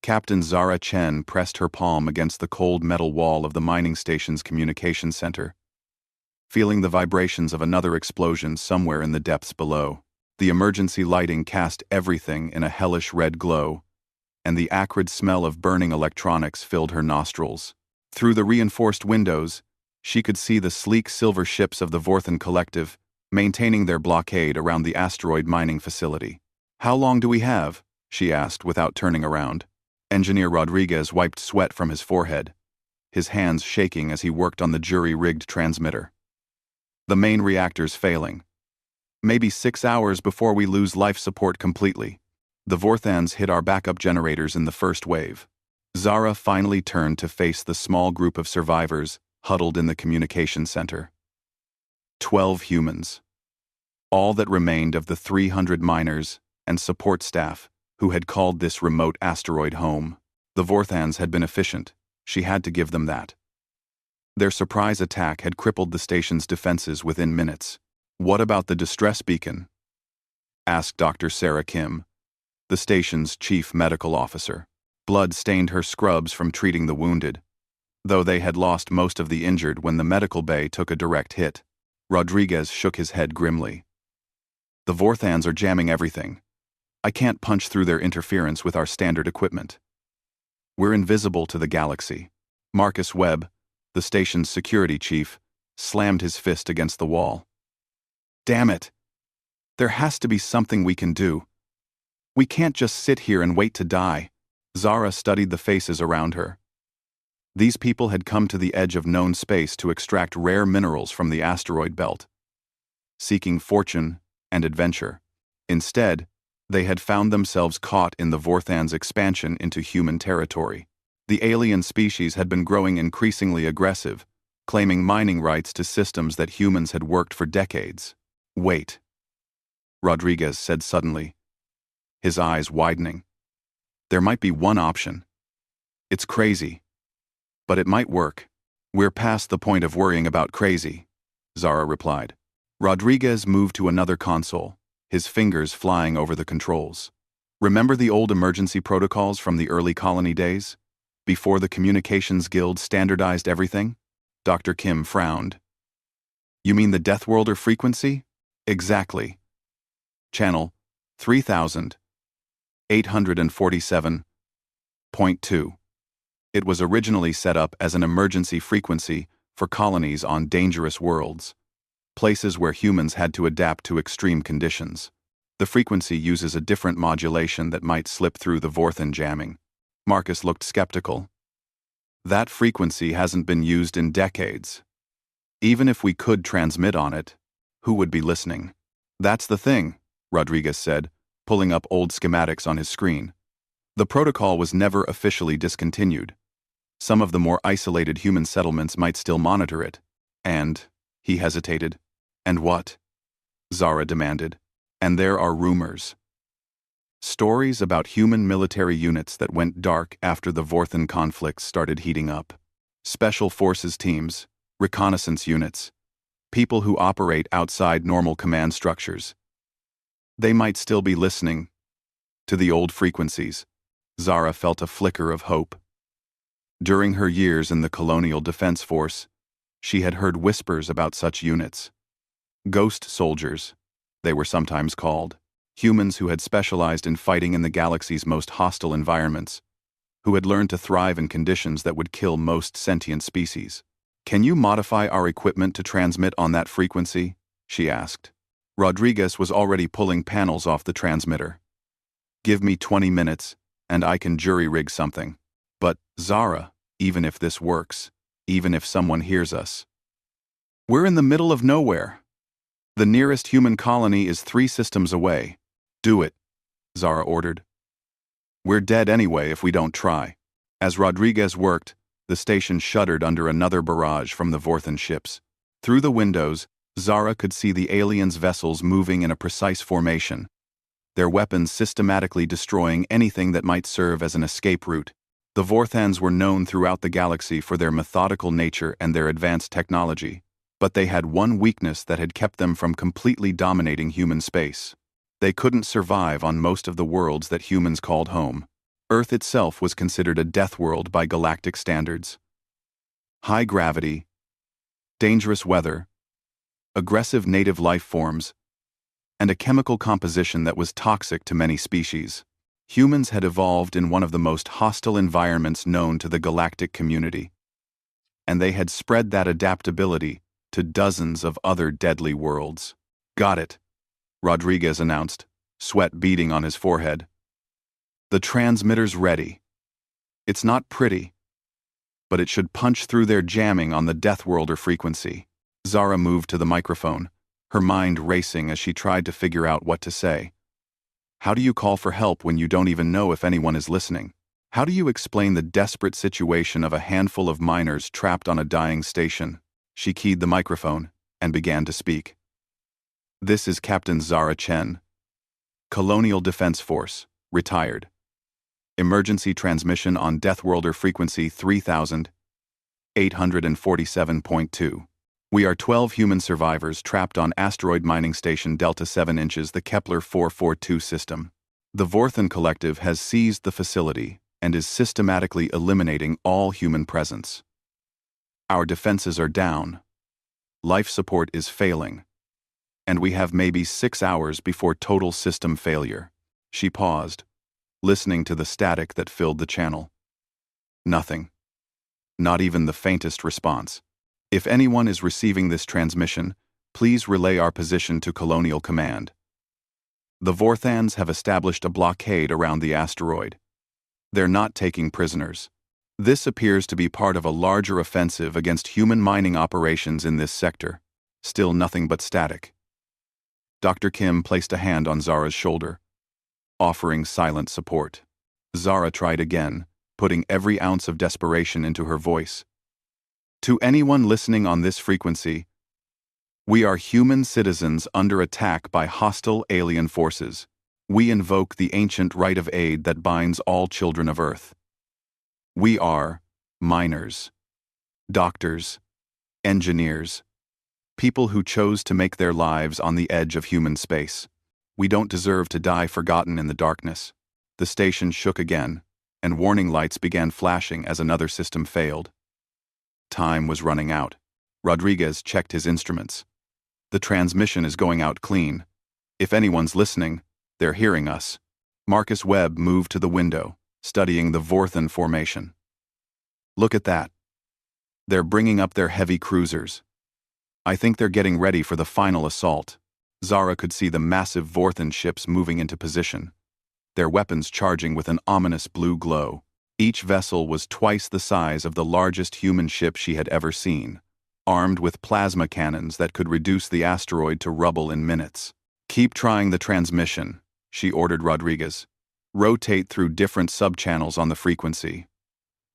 Captain Zara Chen pressed her palm against the cold metal wall of the mining station's communication center, feeling the vibrations of another explosion somewhere in the depths below. The emergency lighting cast everything in a hellish red glow, and the acrid smell of burning electronics filled her nostrils. Through the reinforced windows, she could see the sleek silver ships of the Vorthen Collective maintaining their blockade around the asteroid mining facility. "How long do we have?" she asked without turning around. Engineer Rodriguez wiped sweat from his forehead, his hands shaking as he worked on the jury-rigged transmitter. "The main reactor's failing. Maybe 6 hours before we lose life support completely. The Vorthans hit our backup generators in the first wave." Zara finally turned to face the small group of survivors huddled in the communication center. 12 humans. All that remained of the 300 miners and support staff who had called this remote asteroid home. The Vorthans had been efficient. She had to give them that. Their surprise attack had crippled the station's defenses within minutes. "What about the distress beacon?" asked Dr. Sarah Kim, the station's chief medical officer. Blood stained her scrubs from treating the wounded, though they had lost most of the injured when the medical bay took a direct hit. Rodriguez shook his head grimly. "The Vorthans are jamming everything. I can't punch through their interference with our standard equipment. We're invisible to the galaxy." Marcus Webb, the station's security chief, slammed his fist against the wall. "Damn it! There has to be something we can do. We can't just sit here and wait to die." Zara studied the faces around her. These people had come to the edge of known space to extract rare minerals from the asteroid belt, seeking fortune and adventure. Instead, they had found themselves caught in the Vorthan's expansion into human territory. The alien species had been growing increasingly aggressive, claiming mining rights to systems that humans had worked for decades. "Wait," Rodriguez said suddenly, his eyes widening. "There might be one option. It's crazy, but it might work." "We're past the point of worrying about crazy," Zara replied. Rodriguez moved to another console, his fingers flying over the controls. "Remember the old emergency protocols from the early colony days, before the Communications Guild standardized everything?" Dr. Kim frowned. "You mean the Deathworlder frequency?" "Exactly. Channel 3847.2. It was originally set up as an emergency frequency for colonies on dangerous worlds, places where humans had to adapt to extreme conditions. The frequency uses a different modulation that might slip through the Vorthan jamming." Marcus looked skeptical. "That frequency hasn't been used in decades. Even if we could transmit on it, who would be listening?" "That's the thing," Rodriguez said, pulling up old schematics on his screen. "The protocol was never officially discontinued. Some of the more isolated human settlements might still monitor it. And," he hesitated. "And what?" Zara demanded. "And there are rumors. Stories about human military units that went dark after the Vorthan conflicts started heating up. Special forces teams, reconnaissance units, people who operate outside normal command structures. They might still be listening to the old frequencies." Zara felt a flicker of hope. During her years in the Colonial Defense Force, she had heard whispers about such units. Ghost soldiers, they were sometimes called. Humans who had specialized in fighting in the galaxy's most hostile environments, who had learned to thrive in conditions that would kill most sentient species. "Can you modify our equipment to transmit on that frequency?" she asked. Rodriguez was already pulling panels off the transmitter. "Give me 20 minutes, and I can jury-rig something." "But, Zara, even if this works, even if someone hears us, we're in the middle of nowhere. The nearest human colony is 3 systems away." "Do it," Zara ordered. "We're dead anyway if we don't try." As Rodriguez worked, the station shuddered under another barrage from the Vorthan ships. Through the windows, Zara could see the aliens' vessels moving in a precise formation, their weapons systematically destroying anything that might serve as an escape route. The Vorthans were known throughout the galaxy for their methodical nature and their advanced technology, but they had one weakness that had kept them from completely dominating human space. They couldn't survive on most of the worlds that humans called home. Earth itself was considered a death world by galactic standards. High gravity, dangerous weather, aggressive native life forms, and a chemical composition that was toxic to many species. Humans had evolved in one of the most hostile environments known to the galactic community, and they had spread that adaptability to dozens of other deadly worlds. "Got it," Rodriguez announced, sweat beading on his forehead. "The transmitter's ready. It's not pretty, but it should punch through their jamming on the Death Worlder frequency." Zara moved to the microphone, her mind racing as she tried to figure out what to say. How do you call for help when you don't even know if anyone is listening? How do you explain the desperate situation of a handful of miners trapped on a dying station? She keyed the microphone and began to speak. "This is Captain Zara Chen, Colonial Defense Force, retired. Emergency transmission on Death Worlder frequency 3847.2. We are 12 human survivors trapped on asteroid mining station Delta 7 inches, the Kepler 442 system. The Vorthan Collective has seized the facility and is systematically eliminating all human presence. Our defenses are down. Life support is failing. And we have maybe 6 hours before total system failure." She paused, listening to the static that filled the channel. Nothing. Not even the faintest response. "If anyone is receiving this transmission, please relay our position to Colonial Command. The Vorthans have established a blockade around the asteroid. They're not taking prisoners. This appears to be part of a larger offensive against human mining operations in this sector. Still nothing but static." Dr. Kim placed a hand on Zara's shoulder, offering silent support. Zara tried again, putting every ounce of desperation into her voice. "To anyone listening on this frequency, we are human citizens under attack by hostile alien forces. We invoke the ancient right of aid that binds all children of Earth. We are miners, doctors, engineers, people who chose to make their lives on the edge of human space. We don't deserve to die forgotten in the darkness." The station shook again, and warning lights began flashing as another system failed. Time was running out. Rodriguez checked his instruments. "The transmission is going out clean. If anyone's listening, they're hearing us." Marcus Webb moved to the window, studying the Vorthan formation. "Look at that. They're bringing up their heavy cruisers. I think they're getting ready for the final assault." Zara could see the massive Vorthan ships moving into position, their weapons charging with an ominous blue glow. Each vessel was twice the size of the largest human ship she had ever seen, armed with plasma cannons that could reduce the asteroid to rubble in minutes. "Keep trying the transmission," she ordered Rodriguez. "Rotate through different subchannels on the frequency.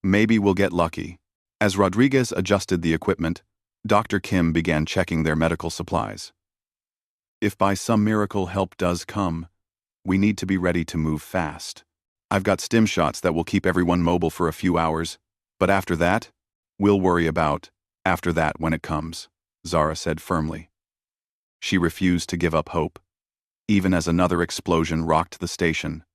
Maybe we'll get lucky." As Rodriguez adjusted the equipment, Dr. Kim began checking their medical supplies. "If by some miracle help does come, we need to be ready to move fast. I've got stim shots that will keep everyone mobile for a few hours, but after that, we'll worry about after that when it comes," Zara said firmly. She refused to give up hope, even as another explosion rocked the station,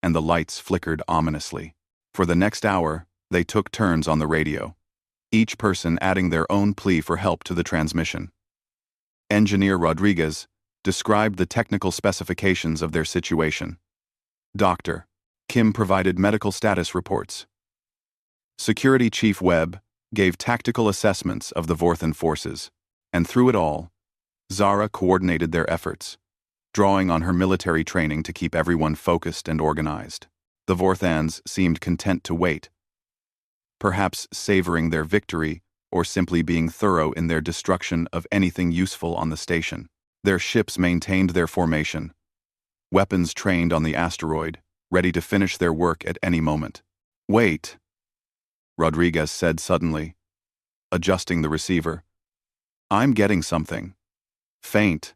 and the lights flickered ominously. For the next hour, they took turns on the radio, each person adding their own plea for help to the transmission. Engineer Rodriguez described the technical specifications of their situation. Dr. Kim provided medical status reports. Security Chief Webb gave tactical assessments of the Vorthan forces, and through it all, Zara coordinated their efforts, drawing on her military training to keep everyone focused and organized. The Vorthans seemed content to wait, perhaps savoring their victory or simply being thorough in their destruction of anything useful on the station. Their ships maintained their formation, weapons trained on the asteroid, ready to finish their work at any moment. "Wait," Rodriguez said suddenly, adjusting the receiver. "I'm getting something. Faint,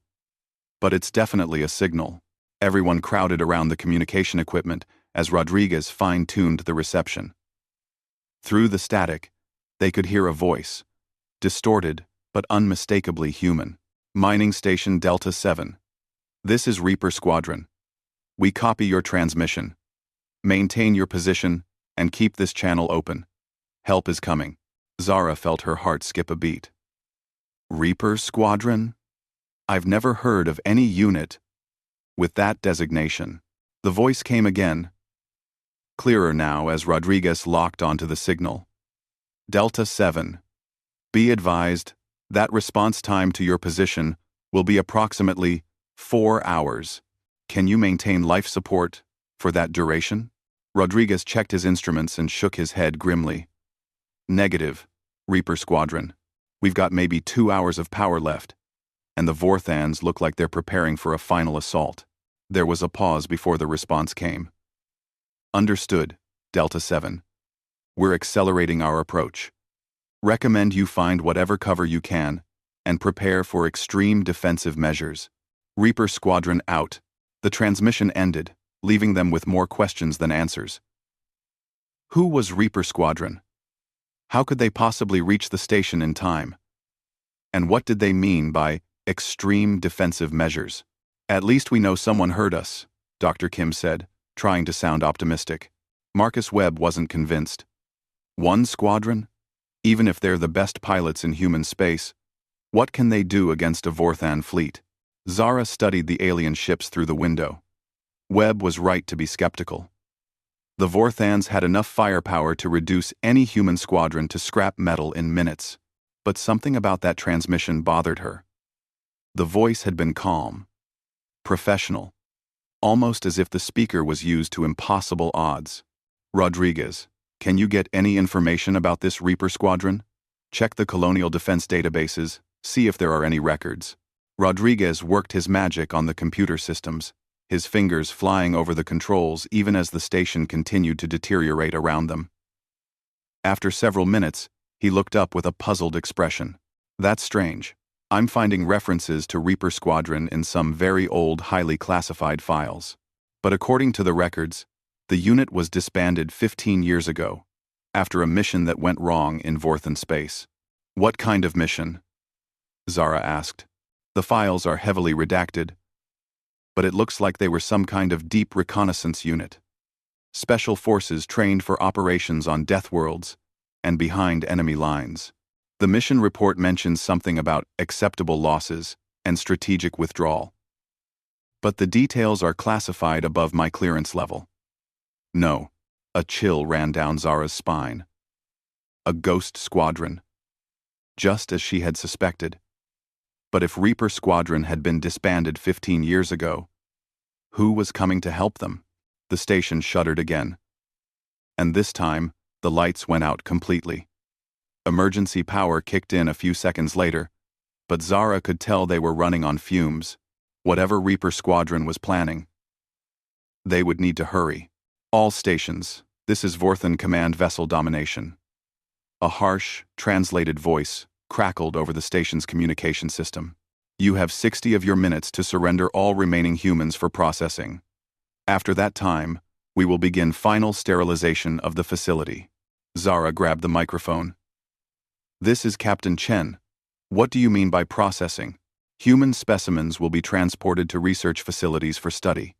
but it's definitely a signal." Everyone crowded around the communication equipment as Rodriguez fine-tuned the reception. Through the static, they could hear a voice, distorted but unmistakably human. "Mining Station Delta 7. This is Reaper Squadron. We copy your transmission. Maintain your position and keep this channel open. Help is coming. Zara felt her heart skip a beat. Reaper Squadron? I've never heard of any unit with that designation. The voice came again, clearer now as Rodriguez locked onto the signal. Delta 7. Be advised that response time to your position will be approximately 4 hours. Can you maintain life support for that duration? Rodriguez checked his instruments and shook his head grimly. Negative, Reaper Squadron. We've got maybe 2 hours of power left, and the Vorthans look like they're preparing for a final assault. There was a pause before the response came. Understood, Delta 7. We're accelerating our approach. Recommend you find whatever cover you can and prepare for extreme defensive measures. Reaper Squadron out. The transmission ended, leaving them with more questions than answers. Who was Reaper Squadron? How could they possibly reach the station in time? And what did they mean by extreme defensive measures? At least we know someone heard us, Dr. Kim said, trying to sound optimistic. Marcus Webb wasn't convinced. One squadron? Even if they're the best pilots in human space, what can they do against a Vorthan fleet? Zara studied the alien ships through the window. Webb was right to be skeptical. The Vorthans had enough firepower to reduce any human squadron to scrap metal in minutes, but something about that transmission bothered her. The voice had been calm, professional, almost as if the speaker was used to impossible odds. Rodriguez, can you get any information about this Reaper Squadron? Check the Colonial Defense databases, see if there are any records. Rodriguez worked his magic on the computer systems, his fingers flying over the controls even as the station continued to deteriorate around them. After several minutes, he looked up with a puzzled expression. That's strange. I'm finding references to Reaper Squadron in some very old, highly classified files. But according to the records, the unit was disbanded 15 years ago, after a mission that went wrong in Vorthan space. What kind of mission? Zara asked. The files are heavily redacted, but it looks like they were some kind of deep reconnaissance unit. Special forces trained for operations on death worlds and behind enemy lines. The mission report mentions something about acceptable losses and strategic withdrawal. But the details are classified above my clearance level. No, a chill ran down Zara's spine. A ghost squadron. Just as she had suspected. But if Reaper Squadron had been disbanded 15 years ago, who was coming to help them? The station shuddered again. And this time, the lights went out completely. Emergency power kicked in a few seconds later, but Zara could tell they were running on fumes, whatever Reaper Squadron was planning. They would need to hurry. All stations, this is Vorthan Command Vessel Domination. A harsh, translated voice crackled over the station's communication system. You have 60 of your minutes to surrender all remaining humans for processing. After that time, we will begin final sterilization of the facility. Zara grabbed the microphone. This is Captain Chen. What do you mean by processing? Human specimens will be transported to research facilities for study.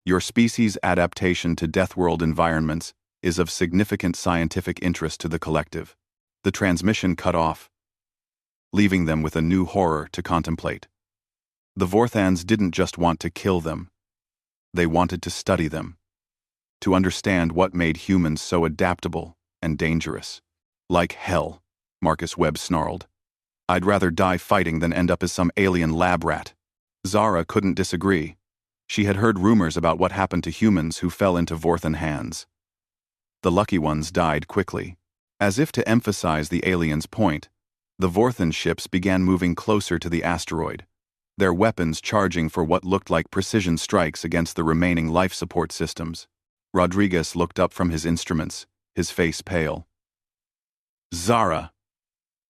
Your species' adaptation to death-world environments is of significant scientific interest to the collective. The transmission cut off, leaving them with a new horror to contemplate. The Vorthans didn't just want to kill them. They wanted to study them, to understand what made humans so adaptable and dangerous. Like hell, Marcus Webb snarled. I'd rather die fighting than end up as some alien lab rat. Zara couldn't disagree. She had heard rumors about what happened to humans who fell into Vorthan hands. The lucky ones died quickly. As if to emphasize the aliens' point, the Vorthan ships began moving closer to the asteroid, their weapons charging for what looked like precision strikes against the remaining life support systems. Rodriguez looked up from his instruments, his face pale. Zara,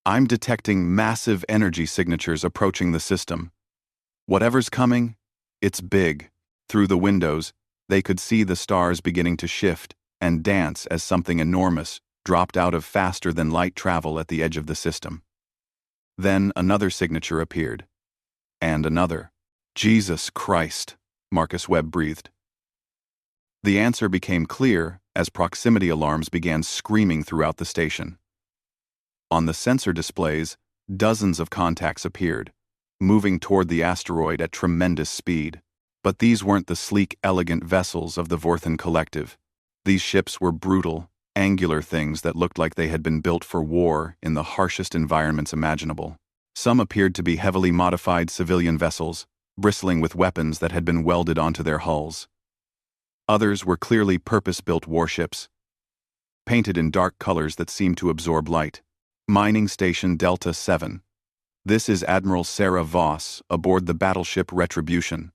I'm detecting massive energy signatures approaching the system. Whatever's coming, it's big. Through the windows, they could see the stars beginning to shift and dance as something enormous dropped out of faster-than-light travel at the edge of the system. Then another signature appeared. And another. Jesus Christ, Marcus Webb breathed. The answer became clear as proximity alarms began screaming throughout the station. On the sensor displays, dozens of contacts appeared, moving toward the asteroid at tremendous speed. But these weren't the sleek, elegant vessels of the Vorthan Collective. These ships were brutal, angular things that looked like they had been built for war in the harshest environments imaginable. Some appeared to be heavily modified civilian vessels, bristling with weapons that had been welded onto their hulls. Others were clearly purpose-built warships, painted in dark colors that seemed to absorb light. Mining Station Delta 7. This is Admiral Sarah Voss aboard the battleship Retribution.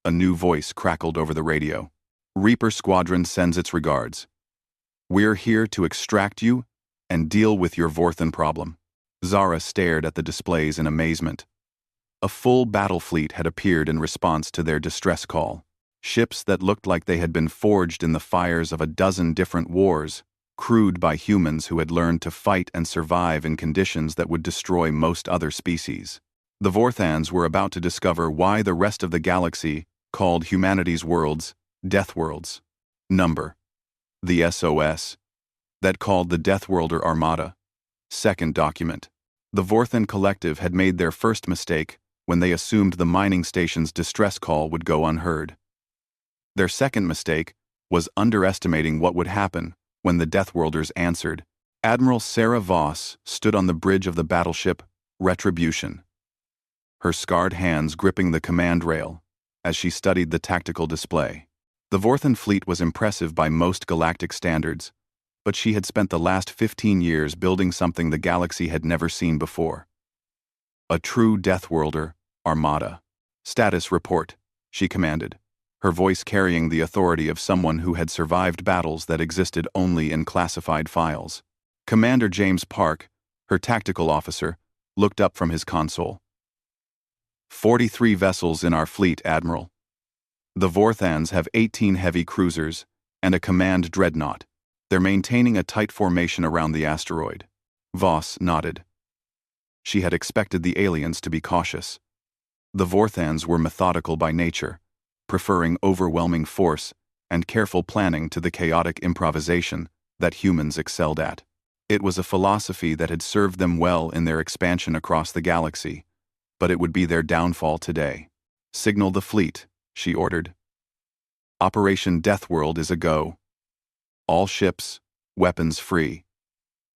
A new voice crackled over the radio. Reaper Squadron sends its regards. We're here to extract you and deal with your Vorthan problem. Zara stared at the displays in amazement. A full battle fleet had appeared in response to their distress call. Ships that looked like they had been forged in the fires of a dozen different wars, crewed by humans who had learned to fight and survive in conditions that would destroy most other species. The Vorthans were about to discover why the rest of the galaxy called humanity's worlds Death Worlds. Number. The SOS. That called the Deathworlder Armada. Second document. The Vorthan Collective had made their first mistake when they assumed the mining station's distress call would go unheard. Their second mistake was underestimating what would happen when the Deathworlders answered. Admiral Sarah Voss stood on the bridge of the battleship Retribution, her scarred hands gripping the command rail as she studied the tactical display. The Vorthan fleet was impressive by most galactic standards, but she had spent the last 15 years building something the galaxy had never seen before. A true Deathworlder Armada. Status report, she commanded, her voice carrying the authority of someone who had survived battles that existed only in classified files. Commander James Park, her tactical officer, looked up from his console. 43 vessels in our fleet, Admiral. The Vorthans have 18 heavy cruisers and a command dreadnought. They're maintaining a tight formation around the asteroid. Voss nodded. She had expected the aliens to be cautious. The Vorthans were methodical by nature, preferring overwhelming force and careful planning to the chaotic improvisation that humans excelled at. It was a philosophy that had served them well in their expansion across the galaxy, but it would be their downfall today. Signal the fleet, she ordered. Operation Deathworld is a go. All ships, weapons free.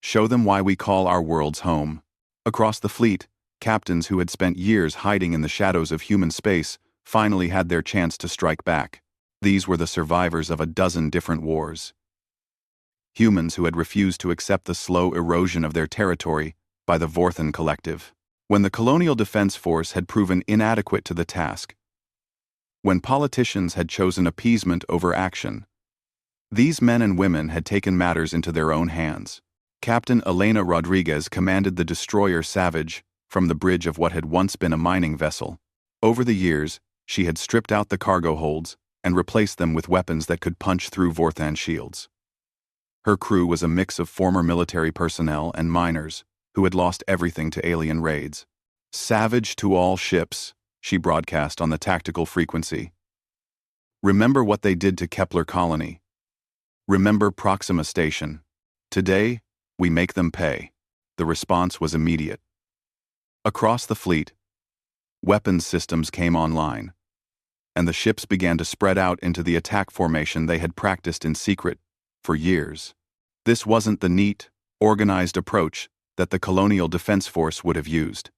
Show them why we call our worlds home. Across the fleet, captains who had spent years hiding in the shadows of human space finally had their chance to strike back. These were the survivors of a dozen different wars. Humans who had refused to accept the slow erosion of their territory by the Vorthan Collective. When the Colonial Defense Force had proven inadequate to the task, when politicians had chosen appeasement over action, these men and women had taken matters into their own hands. Captain Elena Rodriguez commanded the destroyer Savage from the bridge of what had once been a mining vessel. Over the years, she had stripped out the cargo holds and replaced them with weapons that could punch through Vorthan shields. Her crew was a mix of former military personnel and miners who had lost everything to alien raids. Savage to all ships, she broadcast on the tactical frequency. Remember what they did to Kepler Colony. Remember Proxima Station. Today, we make them pay. The response was immediate. Across the fleet, weapons systems came online, and the ships began to spread out into the attack formation they had practiced in secret for years. This wasn't the neat, organized approach that the Colonial Defense Force would have used.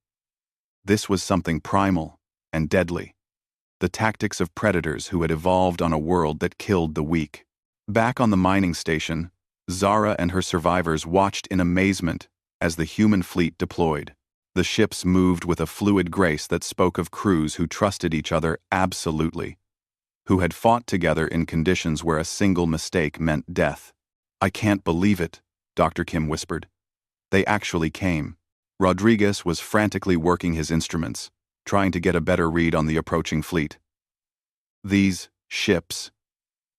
This was something primal and deadly. The tactics of predators who had evolved on a world that killed the weak. Back on the mining station, Zara and her survivors watched in amazement as the human fleet deployed. The ships moved with a fluid grace that spoke of crews who trusted each other absolutely, who had fought together in conditions where a single mistake meant death. I can't believe it, Dr. Kim whispered. They actually came. Rodriguez was frantically working his instruments, trying to get a better read on the approaching fleet. These ships,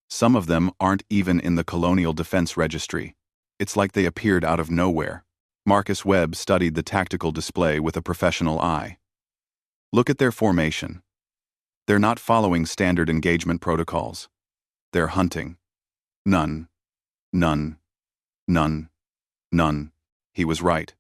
some of them aren't even in the Colonial Defense Registry. It's like they appeared out of nowhere. Marcus Webb studied the tactical display with a professional eye. Look at their formation. They're not following standard engagement protocols. They're hunting. None. None. None. None. He was right.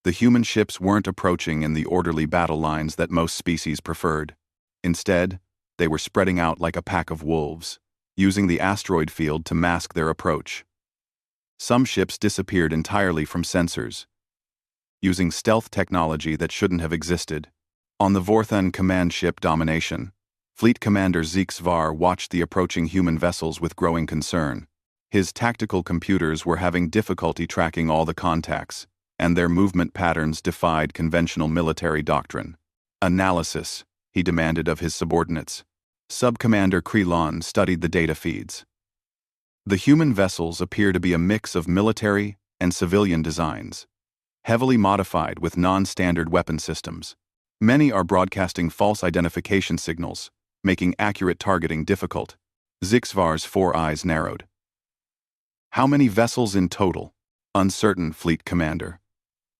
The human ships weren't approaching in the orderly battle lines that most species preferred. Instead, they were spreading out like a pack of wolves, using the asteroid field to mask their approach. Some ships disappeared entirely from sensors, using stealth technology that shouldn't have existed. On the Vorthan command ship Domination, Fleet Commander Zixvar watched the approaching human vessels with growing concern. His tactical computers were having difficulty tracking all the contacts, and their movement patterns defied conventional military doctrine. Analysis, he demanded of his subordinates. Sub-Commander Krelon studied the data feeds. The human vessels appear to be a mix of military and civilian designs, heavily modified with non-standard weapon systems. Many are broadcasting false identification signals, making accurate targeting difficult. Zixvar's 4 eyes narrowed. How many vessels in total? Uncertain, Fleet Commander.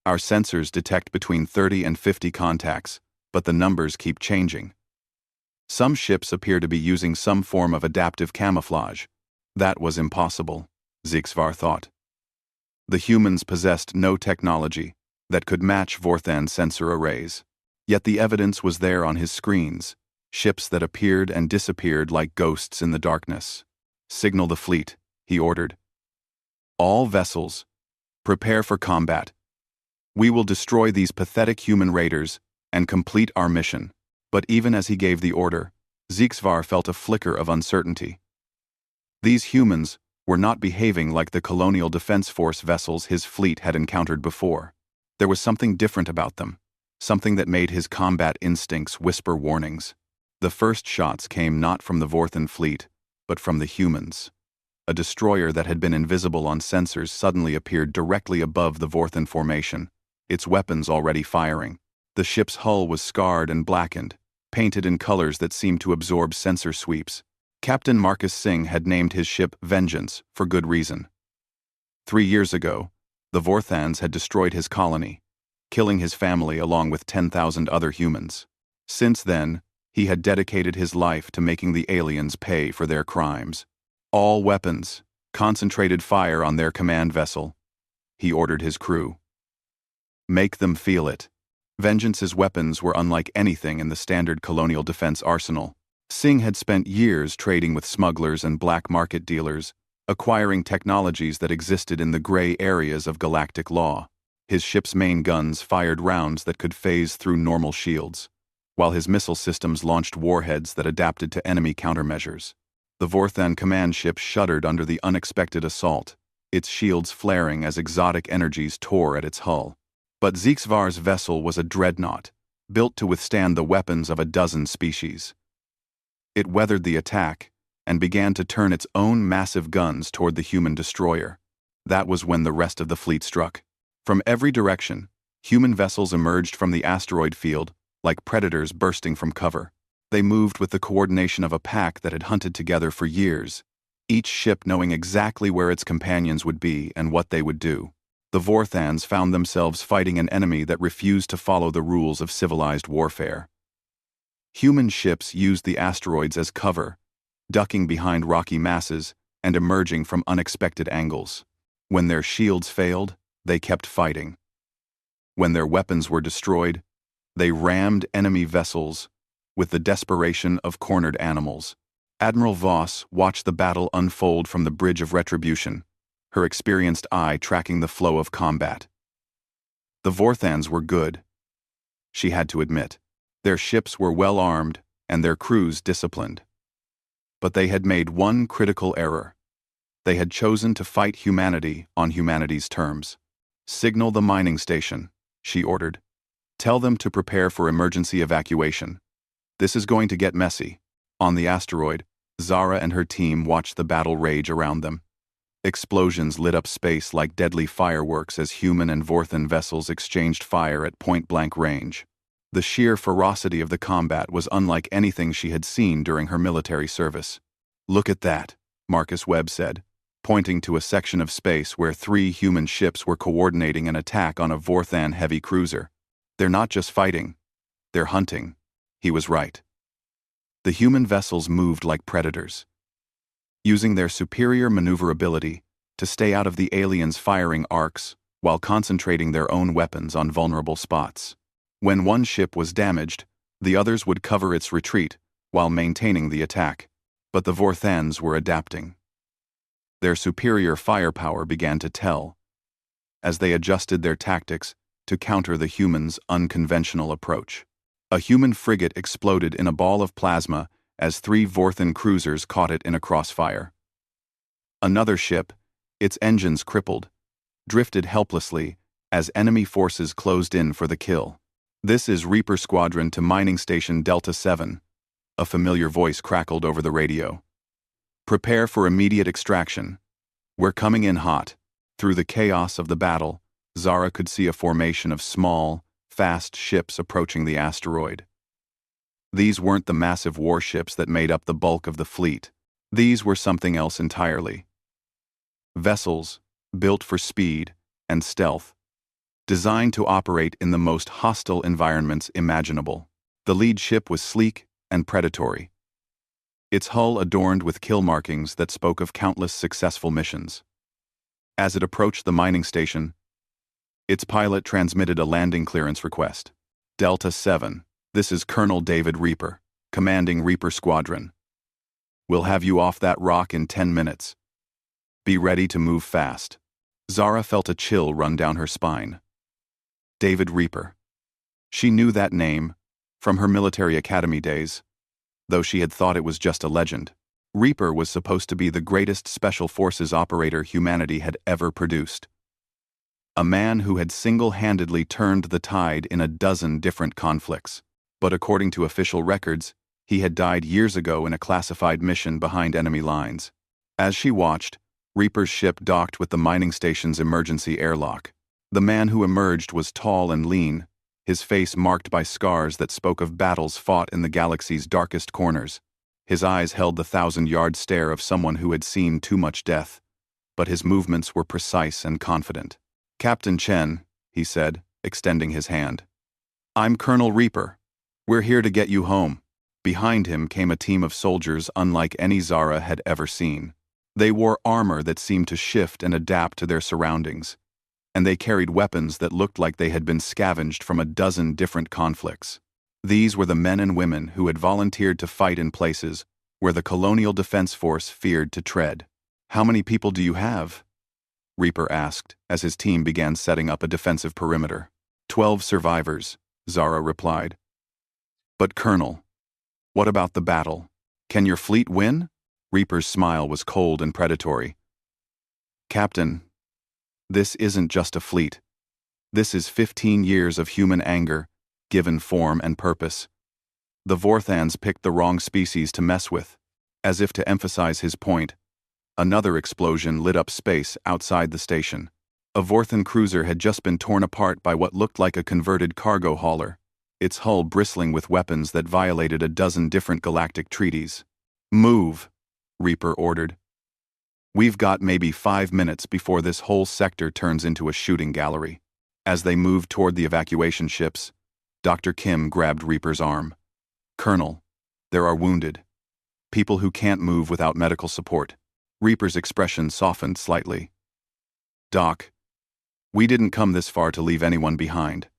Our sensors detect between 30 and 50 contacts, but the numbers keep changing. Some ships appear to be using some form of adaptive camouflage. That was impossible, Zixvar thought. The humans possessed no technology that could match Vorthan's sensor arrays. Yet the evidence was there on his screens, ships that appeared and disappeared like ghosts in the darkness. Signal the fleet, he ordered. All vessels, prepare for combat. We will destroy these pathetic human raiders and complete our mission. But even as he gave the order, Zixvar felt a flicker of uncertainty. These humans were not behaving like the Colonial Defense Force vessels his fleet had encountered before. There was something different about them, something that made his combat instincts whisper warnings. The first shots came not from the Vorthan fleet, but from the humans. A destroyer that had been invisible on sensors suddenly appeared directly above the Vorthan formation, its weapons already firing. The ship's hull was scarred and blackened, painted in colors that seemed to absorb sensor sweeps. Captain Marcus Singh had named his ship Vengeance for good reason. 3 years ago, the Vorthans had destroyed his colony, killing his family along with 10,000 other humans. Since then, he had dedicated his life to making the aliens pay for their crimes. All weapons, concentrated fire on their command vessel, he ordered his crew. Make them feel it. Vengeance's weapons were unlike anything in the standard colonial defense arsenal. Singh had spent years trading with smugglers and black market dealers, acquiring technologies that existed in the gray areas of galactic law. His ship's main guns fired rounds that could phase through normal shields, while his missile systems launched warheads that adapted to enemy countermeasures. The Vorthan command ship shuddered under the unexpected assault, its shields flaring as exotic energies tore at its hull. But Zixvar's vessel was a dreadnought, built to withstand the weapons of a dozen species. It weathered the attack and began to turn its own massive guns toward the human destroyer. That was when the rest of the fleet struck. From every direction, human vessels emerged from the asteroid field, like predators bursting from cover. They moved with the coordination of a pack that had hunted together for years, each ship knowing exactly where its companions would be and what they would do. The Vorthans found themselves fighting an enemy that refused to follow the rules of civilized warfare. Human ships used the asteroids as cover, ducking behind rocky masses and emerging from unexpected angles. When their shields failed, they kept fighting. When their weapons were destroyed, they rammed enemy vessels with the desperation of cornered animals. Admiral Voss watched the battle unfold from the Bridge of Retribution, her experienced eye tracking the flow of combat. The Vorthans were good, she had to admit. Their ships were well armed and their crews disciplined. But they had made one critical error. They had chosen to fight humanity on humanity's terms. Signal the mining station, she ordered. Tell them to prepare for emergency evacuation. This is going to get messy. On the asteroid, Zara and her team watched the battle rage around them. Explosions lit up space like deadly fireworks as human and Vorthan vessels exchanged fire at point-blank range. The sheer ferocity of the combat was unlike anything she had seen during her military service. Look at that, Marcus Webb said, pointing to a section of space where 3 human ships were coordinating an attack on a Vorthan heavy cruiser. They're not just fighting, they're hunting. He was right. The human vessels moved like predators. using their superior maneuverability to stay out of the aliens' firing arcs while concentrating their own weapons on vulnerable spots. When one ship was damaged, the others would cover its retreat while maintaining the attack. But the Vorthans were adapting. Their superior firepower began to tell as they adjusted their tactics to counter the humans' unconventional approach. A human frigate exploded in a ball of plasma as 3 Vorthan cruisers caught it in a crossfire. Another ship, its engines crippled, drifted helplessly as enemy forces closed in for the kill. "This is Reaper Squadron to Mining Station Delta 7, a familiar voice crackled over the radio. "Prepare for immediate extraction. We're coming in hot." Through the chaos of the battle, Zara could see a formation of small, fast ships approaching the asteroid. These weren't the massive warships that made up the bulk of the fleet. These were something else entirely. Vessels, built for speed and stealth, designed to operate in the most hostile environments imaginable. The lead ship was sleek and predatory, its hull adorned with kill markings that spoke of countless successful missions. As it approached the mining station, its pilot transmitted a landing clearance request. "Delta 7, this is Colonel David Reaper, commanding Reaper Squadron. We'll have you off that rock in 10 minutes. Be ready to move fast." Zara felt a chill run down her spine. David Reaper. She knew that name from her military academy days, though she had thought it was just a legend. Reaper was supposed to be the greatest special forces operator humanity had ever produced. A man who had single-handedly turned the tide in a dozen different conflicts. But according to official records, he had died years ago in a classified mission behind enemy lines. As she watched, Reaper's ship docked with the mining station's emergency airlock. The man who emerged was tall and lean, his face marked by scars that spoke of battles fought in the galaxy's darkest corners. His eyes held the 1,000-yard stare of someone who had seen too much death, but his movements were precise and confident. "Captain Chen," he said, extending his hand. "I'm Colonel Reaper. We're here to get you home." Behind him came a team of soldiers unlike any Zara had ever seen. They wore armor that seemed to shift and adapt to their surroundings, and they carried weapons that looked like they had been scavenged from a dozen different conflicts. These were the men and women who had volunteered to fight in places where the Colonial Defense Force feared to tread. "How many people do you have?" Reaper asked as his team began setting up a defensive perimeter. 12 survivors, Zara replied. "But Colonel, what about the battle? Can your fleet win?" Reaper's smile was cold and predatory. "Captain, this isn't just a fleet. This is 15 years of human anger, given form and purpose. The Vorthans picked the wrong species to mess with." As if to emphasize his point, another explosion lit up space outside the station. A Vorthan cruiser had just been torn apart by what looked like a converted cargo hauler, its hull bristling with weapons that violated a dozen different galactic treaties. "Move," Reaper ordered. "We've got maybe 5 minutes before this whole sector turns into a shooting gallery." As they moved toward the evacuation ships, Dr. Kim grabbed Reaper's arm. "Colonel, there are wounded. People who can't move without medical support." Reaper's expression softened slightly. "Doc, we didn't come this far to leave anyone behind.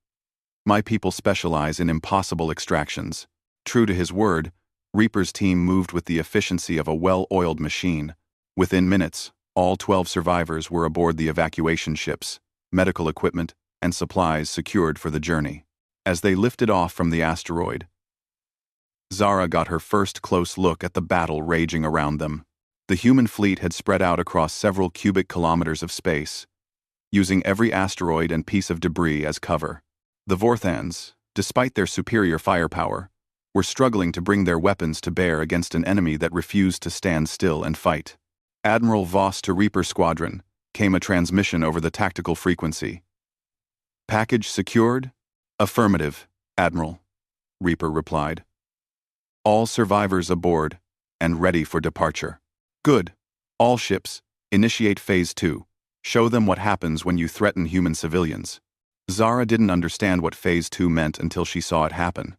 My people specialize in impossible extractions." True to his word, Reaper's team moved with the efficiency of a well-oiled machine. Within minutes, all 12 survivors were aboard the evacuation ships, medical equipment and supplies secured for the journey. As they lifted off from the asteroid, Zara got her first close look at the battle raging around them. The human fleet had spread out across several cubic kilometers of space, using every asteroid and piece of debris as cover. The Vorthans, despite their superior firepower, were struggling to bring their weapons to bear against an enemy that refused to stand still and fight. "Admiral Voss to Reaper Squadron," came a transmission over the tactical frequency. "Package secured?" "Affirmative, Admiral," Reaper replied. "All survivors aboard and ready for departure." "Good. All ships, initiate Phase 2. Show them what happens when you threaten human civilians." Zara didn't understand what Phase 2 meant until she saw it happen.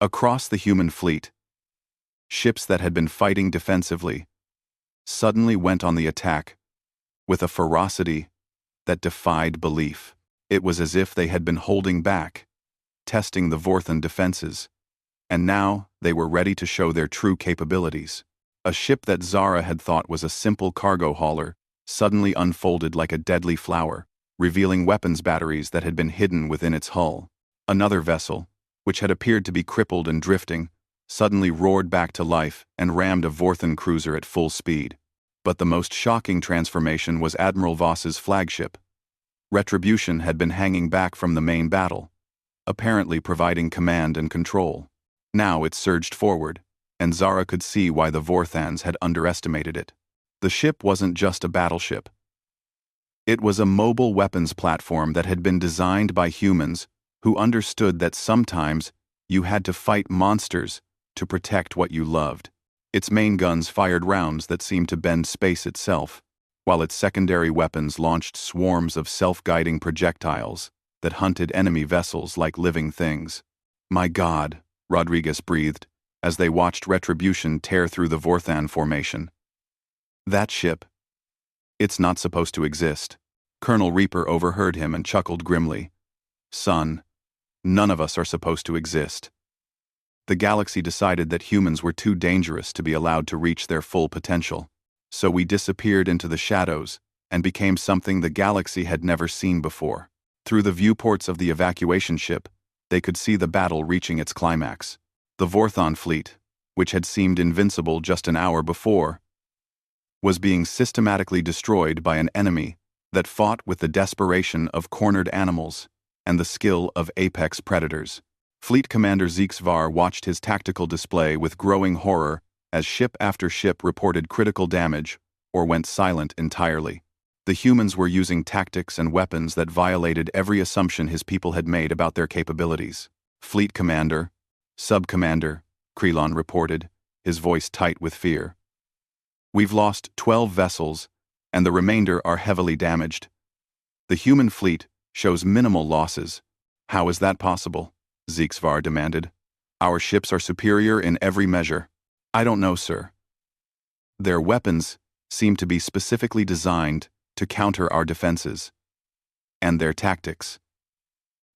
Across the human fleet, ships that had been fighting defensively suddenly went on the attack with a ferocity that defied belief. It was as if they had been holding back, testing the Vorthan defenses, and now they were ready to show their true capabilities. A ship that Zara had thought was a simple cargo hauler suddenly unfolded like a deadly flower, revealing weapons batteries that had been hidden within its hull. Another vessel, which had appeared to be crippled and drifting, suddenly roared back to life and rammed a Vorthan cruiser at full speed. But the most shocking transformation was Admiral Voss's flagship. Retribution had been hanging back from the main battle, apparently providing command and control. Now it surged forward, and Zara could see why the Vorthans had underestimated it. The ship wasn't just a battleship. It was a mobile weapons platform that had been designed by humans who understood that sometimes you had to fight monsters to protect what you loved. Its main guns fired rounds that seemed to bend space itself, while its secondary weapons launched swarms of self-guiding projectiles that hunted enemy vessels like living things. "My God," Rodriguez breathed, as they watched Retribution tear through the Vorthan formation. "That ship, it's not supposed to exist." Colonel Reaper overheard him and chuckled grimly. "Son, none of us are supposed to exist. The galaxy decided that humans were too dangerous to be allowed to reach their full potential. So we disappeared into the shadows and became something the galaxy had never seen before." Through the viewports of the evacuation ship, they could see the battle reaching its climax. The Vorthan fleet, which had seemed invincible just an hour before, was being systematically destroyed by an enemy that fought with the desperation of cornered animals and the skill of apex predators. Fleet Commander Zixvar watched his tactical display with growing horror as ship after ship reported critical damage or went silent entirely. The humans were using tactics and weapons that violated every assumption his people had made about their capabilities. "Fleet Commander, Sub-Commander," Krelon reported, his voice tight with fear. "We've lost 12 vessels, and the remainder are heavily damaged. The human fleet shows minimal losses. How is that possible?" Zixvar demanded. "Our ships are superior in every measure." "I don't know, sir. Their weapons seem to be specifically designed to counter our defenses. And their tactics.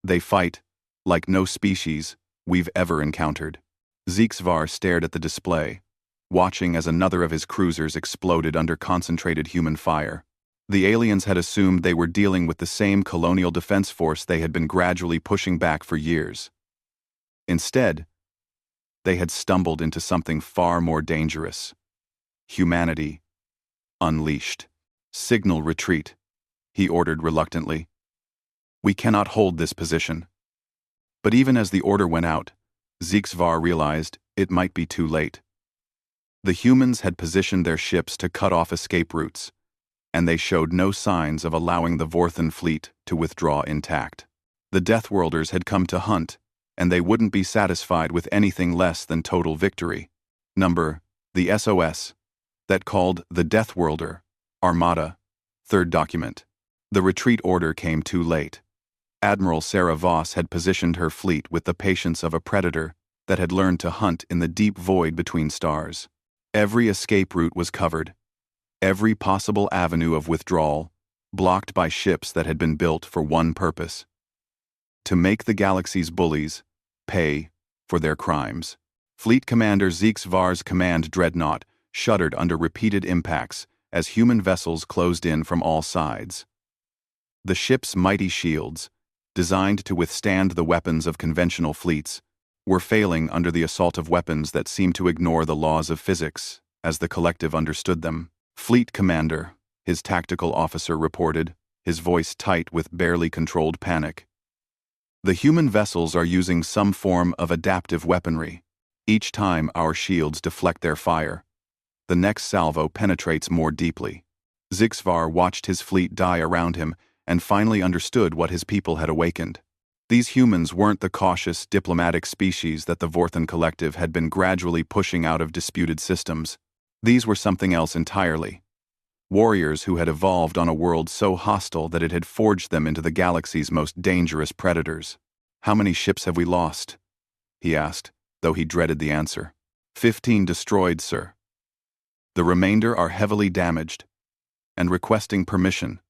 They fight like no species we've ever encountered." Zixvar stared at the display, watching as another of his cruisers exploded under concentrated human fire. The aliens had assumed they were dealing with the same colonial defense force they had been gradually pushing back for years. Instead, they had stumbled into something far more dangerous. Humanity unleashed. "Signal retreat," he ordered reluctantly. "We cannot hold this position." But even as the order went out, Zixvar realized it might be too late. The humans had positioned their ships to cut off escape routes, and they showed no signs of allowing the Vorthan fleet to withdraw intact. The Deathworlders had come to hunt, and they wouldn't be satisfied with anything less than total victory. The SOS, that called the Deathworlder, Armada, third document. The retreat order came too late. Admiral Sarah Voss had positioned her fleet with the patience of a predator that had learned to hunt in the deep void between stars. Every escape route was covered, every possible avenue of withdrawal blocked by ships that had been built for one purpose: to make the galaxy's bullies pay for their crimes. Fleet Commander Zixvar's command dreadnought shuddered under repeated impacts as human vessels closed in from all sides. The ship's mighty shields, designed to withstand the weapons of conventional fleets, were failing under the assault of weapons that seemed to ignore the laws of physics as the collective understood them. "Fleet Commander," his tactical officer reported, his voice tight with barely controlled panic. "The human vessels are using some form of adaptive weaponry. Each time our shields deflect their fire, the next salvo penetrates more deeply." Zixvar watched his fleet die around him and finally understood what his people had awakened. These humans weren't the cautious, diplomatic species that the Vorthan collective had been gradually pushing out of disputed systems. These were something else entirely. Warriors who had evolved on a world so hostile that it had forged them into the galaxy's most dangerous predators. "How many ships have we lost?" he asked, though he dreaded the answer. 15 destroyed, sir." The remainder are heavily damaged and requesting permission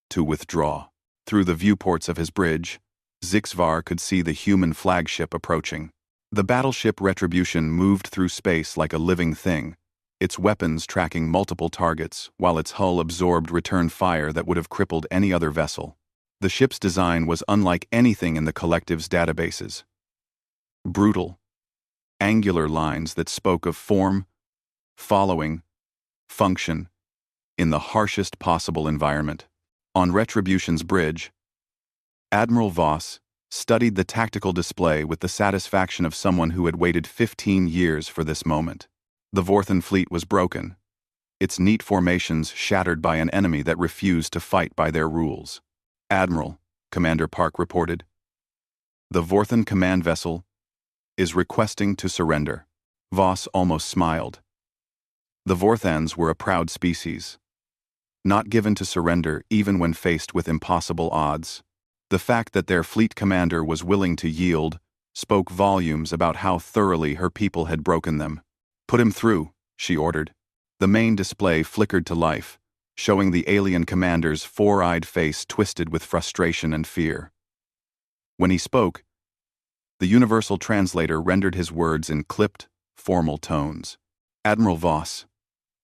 to withdraw. Through the viewports of his bridge, Zixvar could see the human flagship approaching. The battleship Retribution moved through space like a living thing, its weapons tracking multiple targets, while its hull absorbed return fire that would have crippled any other vessel. The ship's design was unlike anything in the Collective's databases. Brutal, angular lines that spoke of form, following, function, in the harshest possible environment. On Retribution's bridge, Admiral Voss studied the tactical display with the satisfaction of someone who had waited 15 years for this moment. The Vorthan fleet was broken, its neat formations shattered by an enemy that refused to fight by their rules. "Admiral," Commander Park reported, "the Vorthan command vessel is requesting to surrender." Voss almost smiled. The Vorthans were a proud species, not given to surrender even when faced with impossible odds. The fact that their fleet commander was willing to yield spoke volumes about how thoroughly her people had broken them. "Put him through," she ordered. The main display flickered to life, showing the alien commander's four-eyed face twisted with frustration and fear. When he spoke, the universal translator rendered his words in clipped, formal tones. "Admiral Voss,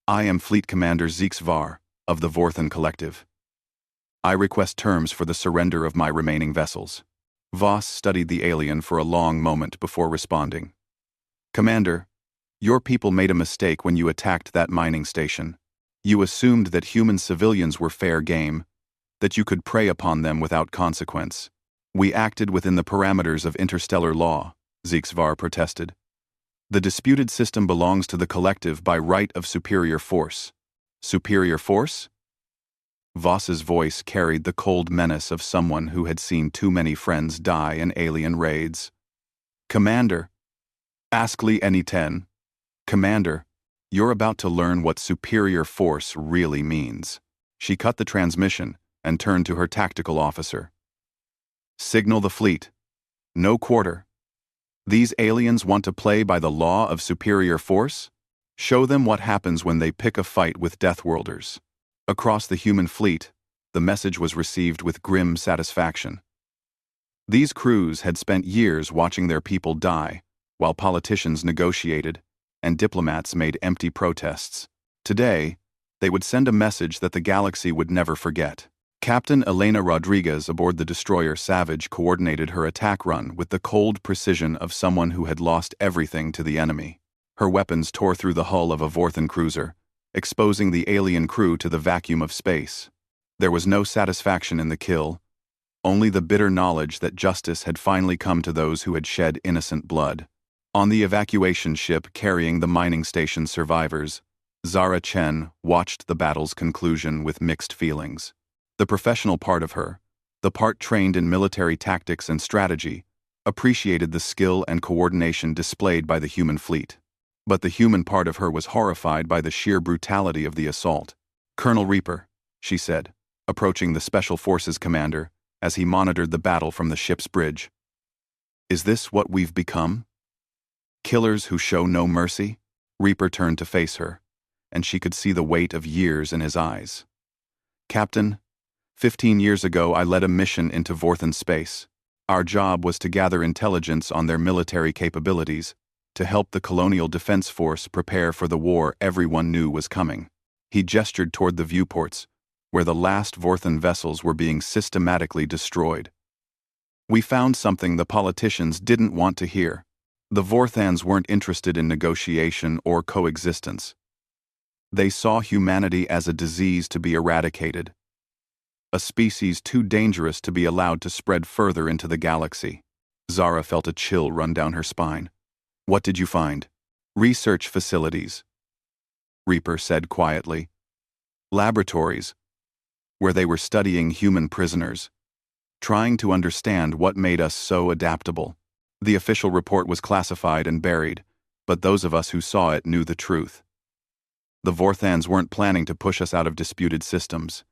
I am Fleet Commander Zixvar of the Vorthan Collective. I request terms for the surrender of my remaining vessels." Voss studied the alien for a long moment before responding. "Commander, your people made a mistake when you attacked that mining station. You assumed that human civilians were fair game, that you could prey upon them without consequence. We acted within the parameters of interstellar law," Zixvar protested. "The disputed system belongs to the Collective by right of superior force." "Superior force?" Voss's voice carried the cold menace of someone who had seen too many friends die in alien raids. "Commander, Askli Eni-10, Commander, you're about to learn what superior force really means." She cut the transmission and turned to her tactical officer. "Signal the fleet. No quarter. These aliens want to play by the law of superior force? Show them what happens when they pick a fight with Deathworlders." Across the human fleet, the message was received with grim satisfaction. These crews had spent years watching their people die, while politicians negotiated and diplomats made empty protests. Today, they would send a message that the galaxy would never forget. Captain Elena Rodriguez aboard the destroyer Savage coordinated her attack run with the cold precision of someone who had lost everything to the enemy. Her weapons tore through the hull of a Vorthan cruiser, exposing the alien crew to the vacuum of space. There was no satisfaction in the kill, only the bitter knowledge that justice had finally come to those who had shed innocent blood. On the evacuation ship carrying the mining station survivors, Zara Chen watched the battle's conclusion with mixed feelings. The professional part of her, the part trained in military tactics and strategy, appreciated the skill and coordination displayed by the human fleet. But the human part of her was horrified by the sheer brutality of the assault. "Colonel Reaper," she said, approaching the Special Forces commander as he monitored the battle from the ship's bridge. "Is this what we've become? Killers who show no mercy?" Reaper turned to face her, and she could see the weight of years in his eyes. "Captain, 15 years ago I led a mission into Vorthan space. Our job was to gather intelligence on their military capabilities, to help the Colonial Defense Force prepare for the war everyone knew was coming." He gestured toward the viewports, where the last Vorthan vessels were being systematically destroyed. "We found something the politicians didn't want to hear. The Vorthans weren't interested in negotiation or coexistence. They saw humanity as a disease to be eradicated, a species too dangerous to be allowed to spread further into the galaxy." Zara felt a chill run down her spine. "What did you find?" "Research facilities," Reaper said quietly. "Laboratories, where they were studying human prisoners, trying to understand what made us so adaptable. The official report was classified and buried, but those of us who saw it knew the truth. The Vorthans weren't planning to push us out of disputed systems.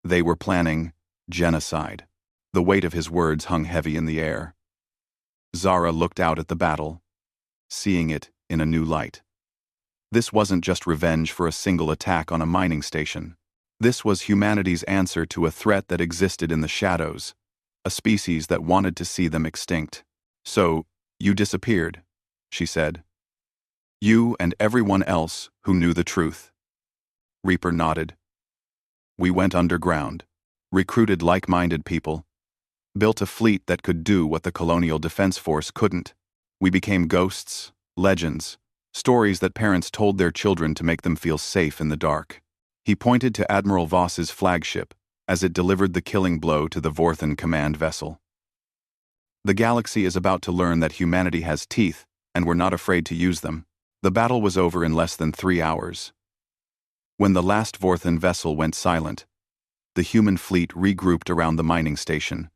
They were planning genocide." The weight of his words hung heavy in the air. Zara looked out at the battle, seeing it in a new light. This wasn't just revenge for a single attack on a mining station. This was humanity's answer to a threat that existed in the shadows, a species that wanted to see them extinct. "So, you disappeared," she said. "You and everyone else who knew the truth." Reaper nodded. "We went underground, recruited like-minded people, built a fleet that could do what the Colonial Defense Force couldn't. We became ghosts, legends, stories that parents told their children to make them feel safe in the dark." He pointed to Admiral Voss's flagship as it delivered the killing blow to the Vorthan command vessel. "The galaxy is about to learn that humanity has teeth, and we're not afraid to use them." The battle was over in less than 3 hours. When the last Vorthan vessel went silent, the human fleet regrouped around the mining station.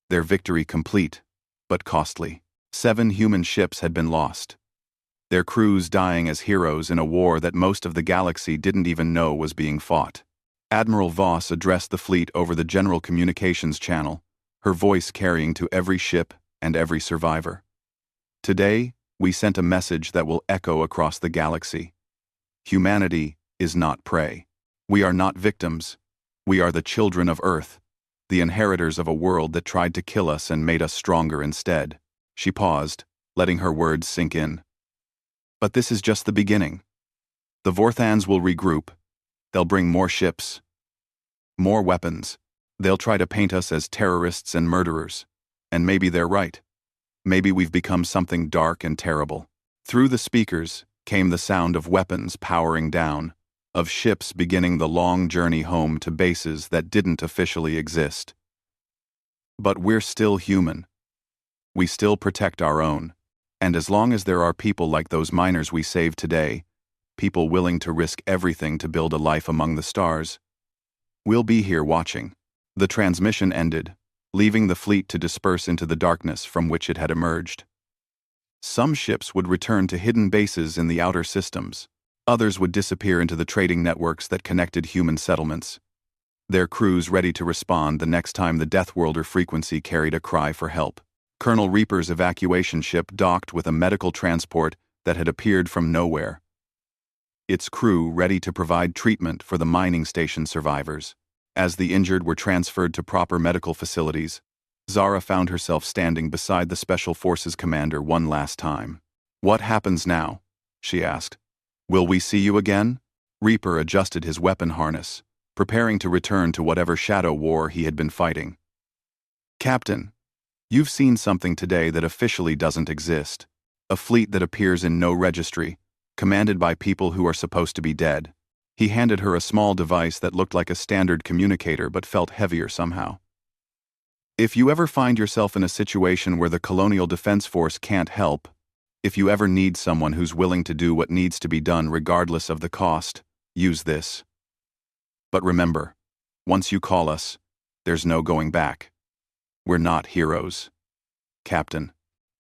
Their victory complete, but costly. 7 human ships had been lost, their crews dying as heroes in a war that most of the galaxy didn't even know was being fought. Admiral Voss addressed the fleet over the General Communications channel, her voice carrying to every ship and every survivor. "Today, we sent a message that will echo across the galaxy. Humanity is not prey. We are not victims. We are the children of Earth, the inheritors of a world that tried to kill us and made us stronger instead." She paused, letting her words sink in. "But this is just the beginning. The Vorthans will regroup. They'll bring more ships, more weapons. They'll try to paint us as terrorists and murderers. And maybe they're right. Maybe we've become something dark and terrible." Through the speakers came the sound of weapons powering down, of ships beginning the long journey home to bases that didn't officially exist. "But we're still human. We still protect our own. And as long as there are people like those miners we saved today, people willing to risk everything to build a life among the stars, we'll be here watching." The transmission ended, leaving the fleet to disperse into the darkness from which it had emerged. Some ships would return to hidden bases in the outer systems. Others would disappear into the trading networks that connected human settlements, their crews ready to respond the next time the Deathworlder frequency carried a cry for help. Colonel Reaper's evacuation ship docked with a medical transport that had appeared from nowhere, its crew ready to provide treatment for the mining station survivors. As the injured were transferred to proper medical facilities, Zara found herself standing beside the Special Forces commander one last time. "What happens now?" she asked. "Will we see you again?" Reaper adjusted his weapon harness, preparing to return to whatever shadow war he had been fighting. "Captain, you've seen something today that officially doesn't exist. A fleet that appears in no registry, commanded by people who are supposed to be dead." He handed her a small device that looked like a standard communicator but felt heavier somehow. "If you ever find yourself in a situation where the Colonial Defense Force can't help, if you ever need someone who's willing to do what needs to be done regardless of the cost, use this. But remember, once you call us, there's no going back. We're not heroes, Captain.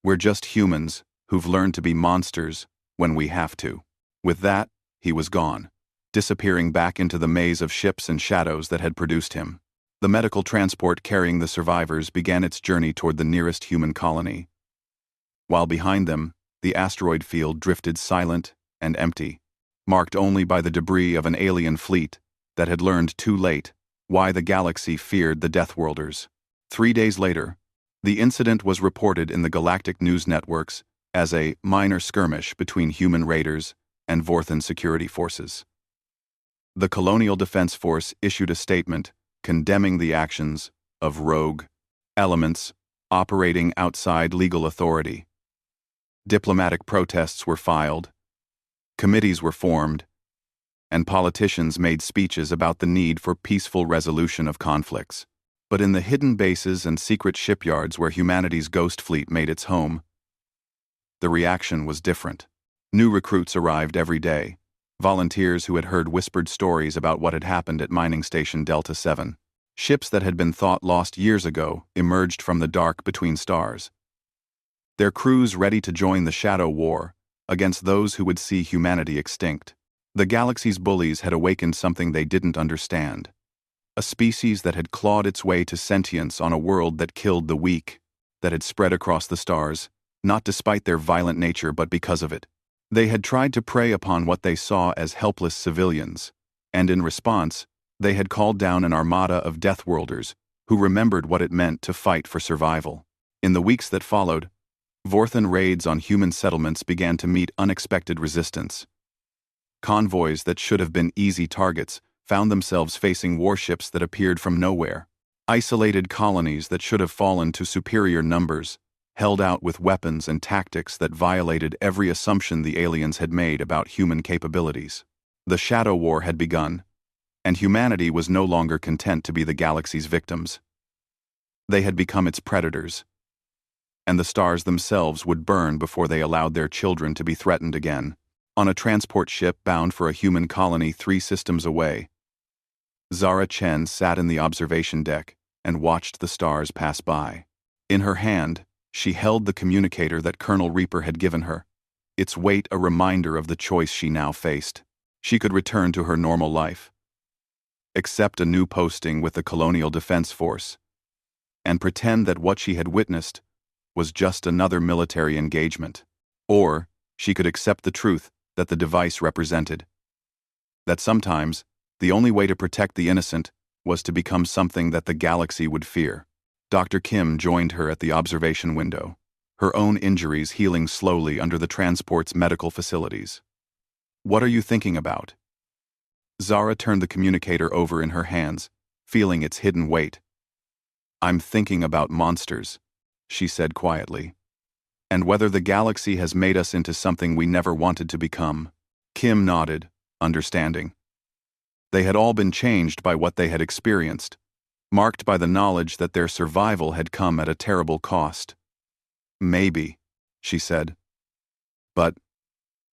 We're just humans who've learned to be monsters when we have to." With that, he was gone, disappearing back into the maze of ships and shadows that had produced him. The medical transport carrying the survivors began its journey toward the nearest human colony, while behind them, the asteroid field drifted silent and empty, marked only by the debris of an alien fleet that had learned too late why the galaxy feared the Deathworlders. 3 days later, the incident was reported in the galactic news networks as a minor skirmish between human raiders and Vorthan security forces. The Colonial Defense Force issued a statement condemning the actions of rogue elements operating outside legal authority. Diplomatic protests were filed, committees were formed, and politicians made speeches about the need for peaceful resolution of conflicts. But in the hidden bases and secret shipyards where humanity's ghost fleet made its home, the reaction was different. New recruits arrived every day, volunteers who had heard whispered stories about what had happened at Mining Station Delta 7. Ships that had been thought lost years ago emerged from the dark between stars, their crews ready to join the Shadow War against those who would see humanity extinct. The galaxy's bullies had awakened something they didn't understand, a species that had clawed its way to sentience on a world that killed the weak, that had spread across the stars, not despite their violent nature but because of it. They had tried to prey upon what they saw as helpless civilians, and in response, they had called down an armada of Deathworlders who remembered what it meant to fight for survival. In the weeks that followed, Vorthan raids on human settlements began to meet unexpected resistance. Convoys that should have been easy targets found themselves facing warships that appeared from nowhere. Isolated colonies that should have fallen to superior numbers held out with weapons and tactics that violated every assumption the aliens had made about human capabilities. The Shadow War had begun, and humanity was no longer content to be the galaxy's victims. They had become its predators, and the stars themselves would burn before they allowed their children to be threatened again. On a transport ship bound for a human colony 3 systems away, Zara Chen sat in the observation deck and watched the stars pass by. In her hand, she held the communicator that Colonel Reaper had given her, its weight a reminder of the choice she now faced. She could return to her normal life, accept a new posting with the Colonial Defense Force, and pretend that what she had witnessed was just another military engagement. Or she could accept the truth that the device represented. That sometimes, the only way to protect the innocent was to become something that the galaxy would fear. Dr. Kim joined her at the observation window, her own injuries healing slowly under the transport's medical facilities. "What are you thinking about?" Zara turned the communicator over in her hands, feeling its hidden weight. "I'm thinking about monsters," she said quietly, "and whether the galaxy has made us into something we never wanted to become." Kim nodded, understanding. They had all been changed by what they had experienced, marked by the knowledge that their survival had come at a terrible cost. "Maybe," she said. "But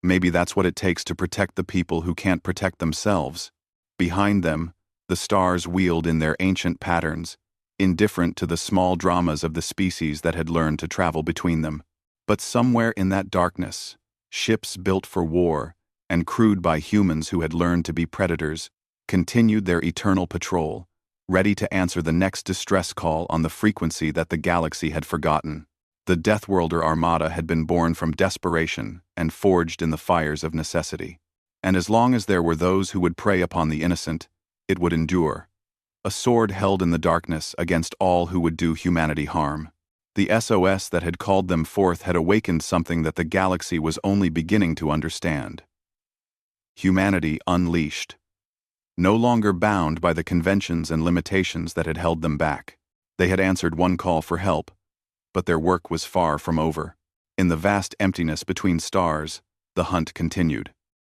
maybe that's what it takes to protect the people who can't protect themselves." Behind them, the stars wheeled in their ancient patterns, indifferent to the small dramas of the species that had learned to travel between them. But somewhere in that darkness, ships built for war and crewed by humans who had learned to be predators continued their eternal patrol, ready to answer the next distress call on the frequency that the galaxy had forgotten. The Deathworlder armada had been born from desperation and forged in the fires of necessity. And as long as there were those who would prey upon the innocent, it would endure. A sword held in the darkness against all who would do humanity harm. The SOS that had called them forth had awakened something that the galaxy was only beginning to understand. Humanity unleashed. No longer bound by the conventions and limitations that had held them back. They had answered one call for help, but their work was far from over. In the vast emptiness between stars, the hunt continued.